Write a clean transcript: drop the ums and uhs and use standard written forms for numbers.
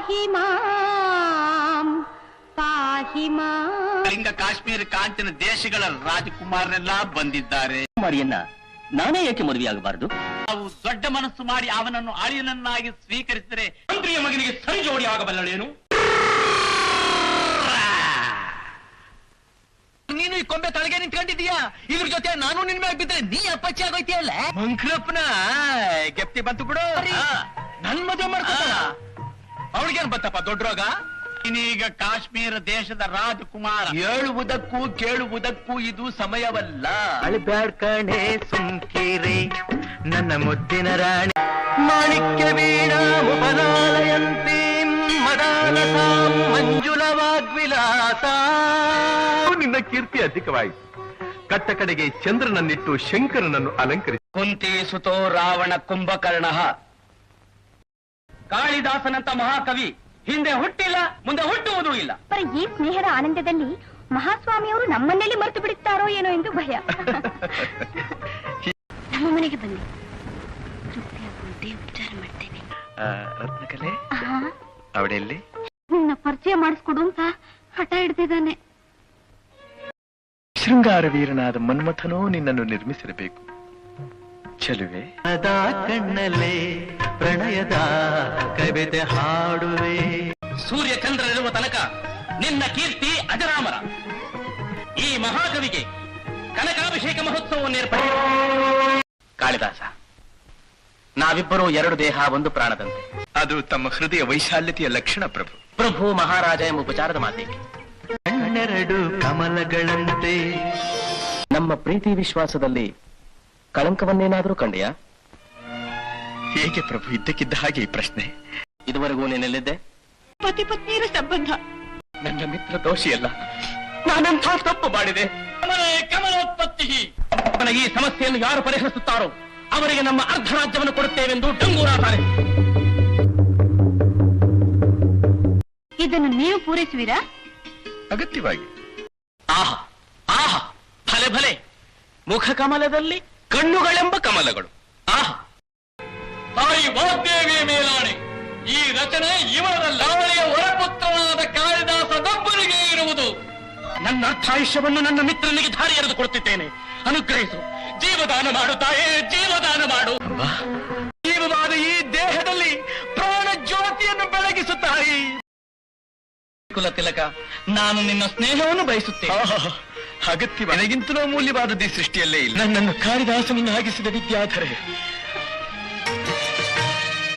ಪಾಹಿ ಮಾಂ ಪಾಹಿ ಮಾಂ. ಲಿಂಗ ಕಾಶ್ಮೀರ ಕಾಂಚಿನ ದೇಶಗಳ ರಾಜಕುಮಾರರೆಲ್ಲ ಬಂದಿದ್ದಾರೆ. ಕುಮಾರಿಯನ್ನ ನಾನೇ ಏಕೆ ಮದುವೆಯಾಗಬಾರದು? ನಾವು ದೊಡ್ಡ ಮನಸ್ಸು ಮಾಡಿ ಅವನನ್ನು ಅಳಿಯನನ್ನಾಗಿ ಸ್ವೀಕರಿಸಿದರೆ ಮಂತ್ರಿಯ ಮಗನಿಗೆ ಸರಿ ಜೋಡಿ ಆಗಬಲ್ಲಳೇನು? ನೀನು ಈ ಕೊಂಬೆ ತಳಗೆ ನಿಂತ್ಕೊಂಡಿದೀಯಾ, ಇದ್ರ ಜೊತೆ ನಾನು ನಿನ್ ಮೇಲೆ ಬಿದ್ರೆ ನೀ ಅಪ್ಪಚ್ಚಿ ಆಗೋಯ್ತಿಯಲ್ಲ. ಮಂಕ್ರಪ್ಪನ ಗೆಪ್ತಿ ಬಂತು ಬಿಡು. ನನ್ ಮದುವೆ ಮಾಡ್ಕೊತಾಳ, ಅವಳಿಗೇನ್ ಬತ್ತಪ್ಪ ದೊಡ್ಡ ರೋಗ? ಇನ್ನೀಗ ಕಾಶ್ಮೀರ ದೇಶದ ರಾಜಕುಮಾರ. ಹೇಳುವುದಕ್ಕೂ ಕೇಳುವುದಕ್ಕೂ ಇದು ಸಮಯವಲ್ಲ. ಅಳಿಬ್ಯಾಡ್ಕಣೆ ಸುಮ್ಕೀರೆ ನನ್ನ ಮುದ್ದಿನ ರಾಣಿ, ಮಾಣಿಕ್ಯ ವೀಣಾ ಮುಪಲಾಲಯಂತಿ ಮದಾಲಸ ಮಂಜುಳ ವಾಗ್ವಿಲಾಸ. ನಿನ್ನ ಕೀರ್ತಿ ಅಧಿಕವಾಯಿತು. ಕಟ್ಟ ಕಡೆಗೆ ಚಂದ್ರನನ್ನಿಟ್ಟು ಶಂಕರನನ್ನು ಅಲಂಕರಿಸಿ. ಕುಂತಿ ಸುತೋ ರಾವಣ ಕುಂಭಕರ್ಣ. ಕಾಳಿದಾಸನಂತ ಮಹಾಕವಿ ಹಿಂದೆ ಹುಟ್ಟಿಲ್ಲ, ಮುಂದೆ ಹುಟ್ಟುವುದೂ ಇಲ್ಲ. ಈ ಸ್ನೇಹದ ಆನಂದದಲ್ಲಿ ಮಹಾಸ್ವಾಮಿಯವರು ನಮ್ಮನ್ನೆಲ್ಲಿ ಮರೆತು ಬಿಡುತ್ತಾರೋ ಏನೋ ಎಂದು ಭಯ. ನಮ್ಮ ಮನೆಗೆ ಬನ್ನಿ, ಉಪಚಾರ ಮಾಡ್ತೇನೆ. ರತ್ನಕಲೆ ಅವಳೆಲ್ಲಿ? ನಿನ್ನ ಪರಿಚಯ ಮಾಡಿಸ್ಕೊಡು ಅಂತ ಹಠ ಹಿಡ್ತಿದ್ದಾನೆ. ಶೃಂಗಾರ ವೀರನಾದ ಮನ್ಮಥನೋ ನಿನ್ನನ್ನು ನಿರ್ಮಿಸಿರಬೇಕು. ಚೆಲುವೆ ಅದಾ ಕಣ್ಣಲ್ಲೇ ಪ್ರಣಯದ ಕವಿತೆ ಹಾಡುವೆ. ಸೂರ್ಯ ಚಂದ್ರರಿರುವ ತನಕ ನಿನ್ನ ಕೀರ್ತಿ ಅಜರಾಮರ. ಈ ಮಹಾಕವಿಗೆ ಕನಕಾಭಿಷೇಕ ಮಹೋತ್ಸವವನ್ನು ಏರ್ಪಡಿಸಿ. ಕಾಳಿದಾಸ, ನಾವಿಬ್ಬರೂ ಎರಡು ದೇಹ ಒಂದು ಪ್ರಾಣದಂತೆ. ಅದು ತಮ್ಮ ಹೃದಯ ವೈಶಾಲ್ಯತೆಯ ಲಕ್ಷಣ ಪ್ರಭು. ಪ್ರಭು ಮಹಾರಾಜ ಎಂಬ ಉಪಚಾರದ ಮಾತಿಗೆ ಕಣ್ಣೆರಡು ಕಮಲಗಳಂತೆ. ನಮ್ಮ ಪ್ರೀತಿ ವಿಶ್ವಾಸದಲ್ಲಿ ಕಳಂಕವನ್ನೇನಾದರೂ ಕಂಡೆಯಾ? ಹೇಗೆ ಪ್ರಭು? ಇದ್ದಕ್ಕಿದ್ದ ಹಾಗೆ ಈ ಪ್ರಶ್ನೆ. ಇದುವರೆಗೂ ನೀನೆಲ್ಲಿದ್ದೆ? ಪತಿ ಪತ್ನಿಯರ ಸಂಬಂಧ. ನನ್ನ ಮಿತ್ರ ದೋಷಿಯಲ್ಲ, ನಾನಂಥ ತಪ್ಪು ಮಾಡಿದೆ. ಕಮಲೋತ್ಪತ್ತಿ. ಈ ಸಮಸ್ಯೆಯನ್ನು ಯಾರು ಪರಿಹರಿಸುತ್ತಾರೋ ಅವರಿಗೆ ನಮ್ಮ ಅರ್ಧ ರಾಜ್ಯವನ್ನು ಕೊಡುತ್ತೇವೆಂದು ಡಂಗೂರಾತಾರೆ. ಇದನ್ನು ನೀವು ಪೂರೈಸುವಿರಾ? ಅಗತ್ಯವಾಗಿ. ಆಹಾ ಆಹಾ, ಭಲೆ ಭಲೆ. ಮುಖ ಕಮಲದಲ್ಲಿ ಕಣ್ಣುಗಳೆಂಬ ಕಮಲಗಳು. ಆಹಾ, ತಾಯಿ ವಾಗ್ದೇವಿಯ ಮೇಲಾಣೆ, ಈ ರಚನೆ ಇವರಲ್ಲ, ಅವಳಿಯ ಹೊರಪುತ್ರನಾದ ಕಾಳಿದಾಸದೊಬ್ಬರಿಗೆ ಇರುವುದು. ನನ್ನ ಅರ್ಥಾಯುಷ್ಯವನ್ನು ನನ್ನ ಮಿತ್ರನಿಗೆ ಧಾರಿ ಎರೆದು ಕೊಡುತ್ತಿದ್ದೇನೆ, ಅನುಗ್ರಹಿಸು. ಜೀವದಾನ ಮಾಡು ತಾಯೇ, ಜೀವದಾನ ಮಾಡು. ಜೀವವಾದ ಈ ದೇಹದಲ್ಲಿ ಪ್ರಾಣ ಜ್ಯೋತಿಯನ್ನು ಬೆಳಗಿಸು ತಾಯಿ. ಕುಲ ತಿಲಕ, ನಾನು ನಿನ್ನ ಸ್ನೇಹವನ್ನು ಬಯಸುತ್ತೇನೆ. ಅಗತ್ಯ ನನಗಿಂತಲೂ ಮೂಲ್ಯವಾದದ್ದು ಈ ಸೃಷ್ಟಿಯಲ್ಲೇ ಇಲ್ಲ. ನನ್ನನ್ನು ಕಾಳಿದಾಸನನ್ನಾಗಿಸಿದ ವಿದ್ಯಾಧರೆ,